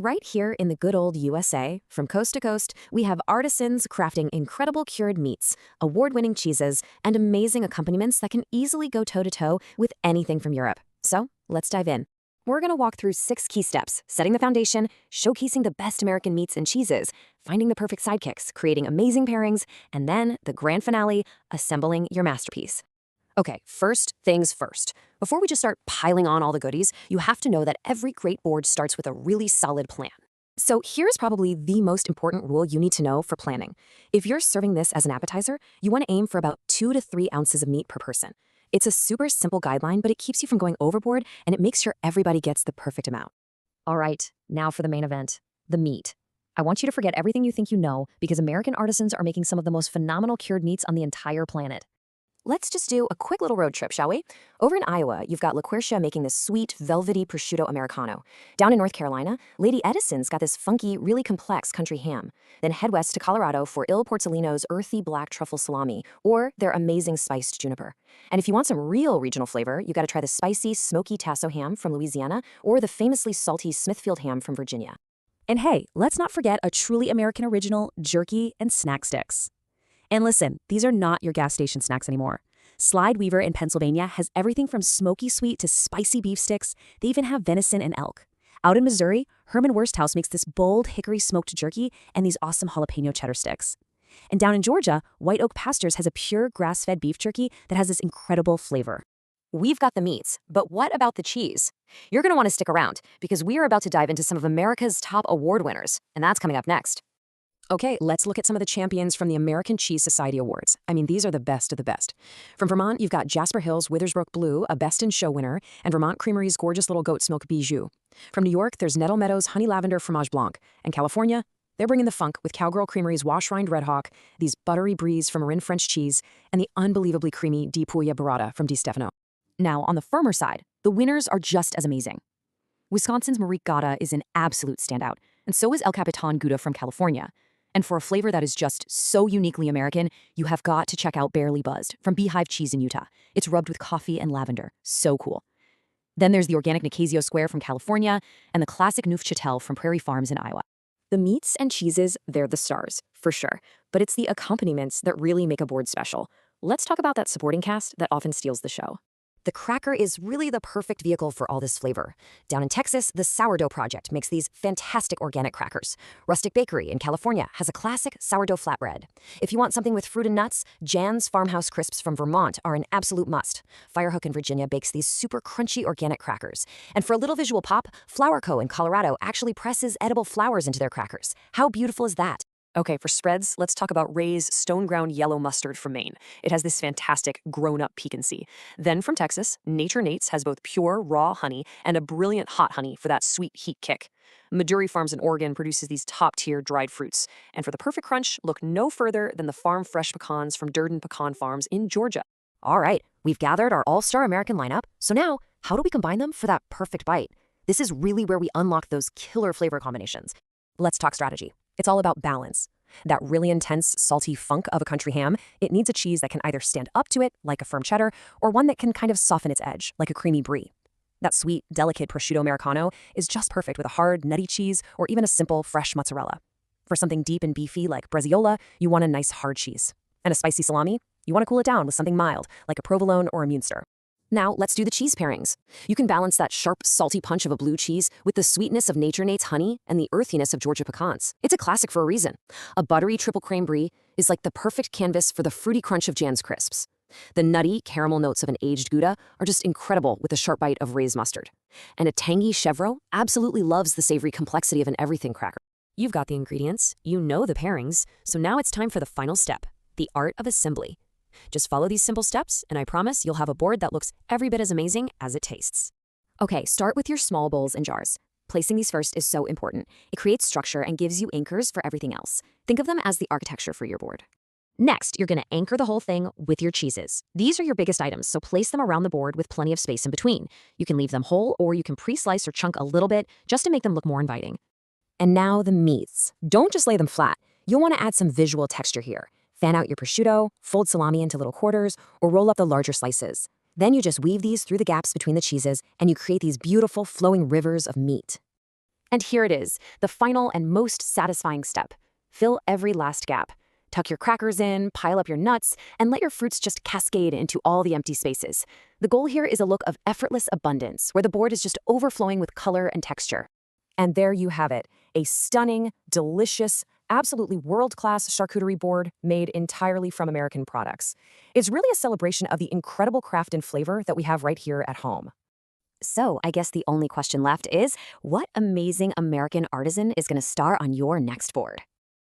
Right here in the good old USA, from coast to coast, we have artisans crafting incredible cured meats, award-winning cheeses, and amazing accompaniments that can easily go toe-to-toe with anything from Europe. So, let's dive in. We're going to walk through 6 key steps, setting the foundation, showcasing the best American meats and cheeses, finding the perfect sidekicks, creating amazing pairings, and then the grand finale, assembling your masterpiece. Okay, first things first. Before we just start piling on all the goodies, you have to know that every great board starts with a really solid plan. So here's probably the most important rule you need to know for planning. If you're serving this as an appetizer, you want to aim for about 2 to 3 ounces of meat per person. It's a super simple guideline, but it keeps you from going overboard and it makes sure everybody gets the perfect amount. All right, now for the main event, the meat. I want you to forget everything you think you know because American artisans are making some of the most phenomenal cured meats on the entire planet. Let's just do a quick little road trip, shall we? Over in Iowa, you've got LaQuercia making this sweet, velvety prosciutto Americano. Down in North Carolina, Lady Edison's got this funky, really complex country ham. Then head west to Colorado for Il Portolino's earthy black truffle salami, or their amazing spiced juniper. And if you want some real regional flavor, you got to try the spicy, smoky Tasso ham from Louisiana, or the famously salty Smithfield ham from Virginia. And hey, let's not forget a truly American original, jerky and snack sticks. And listen, these are not your gas station snacks anymore. Slide Weaver in Pennsylvania has everything from smoky sweet to spicy beef sticks. They even have venison and elk. Out in Missouri, Herman Wursthouse makes this bold hickory smoked jerky and these awesome jalapeno cheddar sticks. And down in Georgia, White Oak Pastures has a pure grass-fed beef jerky that has this incredible flavor. We've got the meats, but what about the cheese? You're going to want to stick around because we are about to dive into some of America's top award winners, and that's coming up next. Okay, let's look at some of the champions from the American Cheese Society Awards. I mean, these are the best of the best. From Vermont, you've got Jasper Hill's Withersbrook Blue, a Best in Show winner, and Vermont Creamery's gorgeous little goat's milk bijou. From New York, there's Nettle Meadows Honey Lavender Fromage Blanc. And California, they're bringing the funk with Cowgirl Creamery's Wash Rind Red Hawk, these buttery bries from Marin French cheese, and the unbelievably creamy Di Puglia Burrata from Di Stefano. Now, on the firmer side, the winners are just as amazing. Wisconsin's Marique Gouda is an absolute standout, and so is El Capitan Gouda from California. And for a flavor that is just so uniquely American, you have got to check out Barely Buzzed from Beehive Cheese in Utah. It's rubbed with coffee and lavender. So cool. Then there's the organic Nicasio Square from California and the classic Neufchâtel from Prairie Farms in Iowa. The meats and cheeses, they're the stars, for sure. But it's the accompaniments that really make a board special. Let's talk about that supporting cast that often steals the show. The cracker is really the perfect vehicle for all this flavor. Down in Texas, the Sourdough Project makes these fantastic organic crackers. Rustic Bakery in California has a classic sourdough flatbread. If you want something with fruit and nuts, Jan's Farmhouse Crisps from Vermont are an absolute must. Firehook in Virginia bakes these super crunchy organic crackers. And for a little visual pop, Flour Co. in Colorado actually presses edible flowers into their crackers. How beautiful is that? Okay, for spreads, let's talk about Ray's Stone Ground Yellow Mustard from Maine. It has this fantastic grown-up piquancy. Then from Texas, Nature Nate's has both pure raw honey and a brilliant hot honey for that sweet heat kick. Maduri Farms in Oregon produces these top-tier dried fruits. And for the perfect crunch, look no further than the farm fresh pecans from Durden Pecan Farms in Georgia. All right, we've gathered our all-star American lineup. So now, how do we combine them for that perfect bite? This is really where we unlock those killer flavor combinations. Let's talk strategy. It's all about balance. That really intense, salty funk of a country ham, it needs a cheese that can either stand up to it, like a firm cheddar, or one that can kind of soften its edge, like a creamy brie. That sweet, delicate prosciutto Americano is just perfect with a hard, nutty cheese or even a simple, fresh mozzarella. For something deep and beefy like bresaola, you want a nice, hard cheese. And a spicy salami, you want to cool it down with something mild, like a provolone or a Munster. Now, let's do the cheese pairings. You can balance that sharp, salty punch of a blue cheese with the sweetness of Nature Nate's honey and the earthiness of Georgia pecans. It's a classic for a reason. A buttery triple creme brie is like the perfect canvas for the fruity crunch of Jan's crisps. The nutty caramel notes of an aged Gouda are just incredible with the sharp bite of Ray's mustard. And a tangy chevreau absolutely loves the savory complexity of an everything cracker. You've got the ingredients, you know the pairings, so now it's time for the final step, the art of assembly. Just follow these simple steps, and I promise you'll have a board that looks every bit as amazing as it tastes. Okay, start with your small bowls and jars. Placing these first is so important. It creates structure and gives you anchors for everything else. Think of them as the architecture for your board. Next, you're going to anchor the whole thing with your cheeses. These are your biggest items, so place them around the board with plenty of space in between. You can leave them whole, or you can pre-slice or chunk a little bit just to make them look more inviting. And now the meats. Don't just lay them flat. You'll want to add some visual texture here. Fan out your prosciutto, fold salami into little quarters, or roll up the larger slices. Then you just weave these through the gaps between the cheeses, and you create these beautiful flowing rivers of meat. And here it is, the final and most satisfying step. Fill every last gap. Tuck your crackers in, pile up your nuts, and let your fruits just cascade into all the empty spaces. The goal here is a look of effortless abundance, where the board is just overflowing with color and texture. And there you have it, a stunning, delicious, absolutely world-class charcuterie board made entirely from American products. It's really a celebration of the incredible craft and flavor that we have right here at home. So I guess the only question left is, what amazing American artisan is going to star on your next board?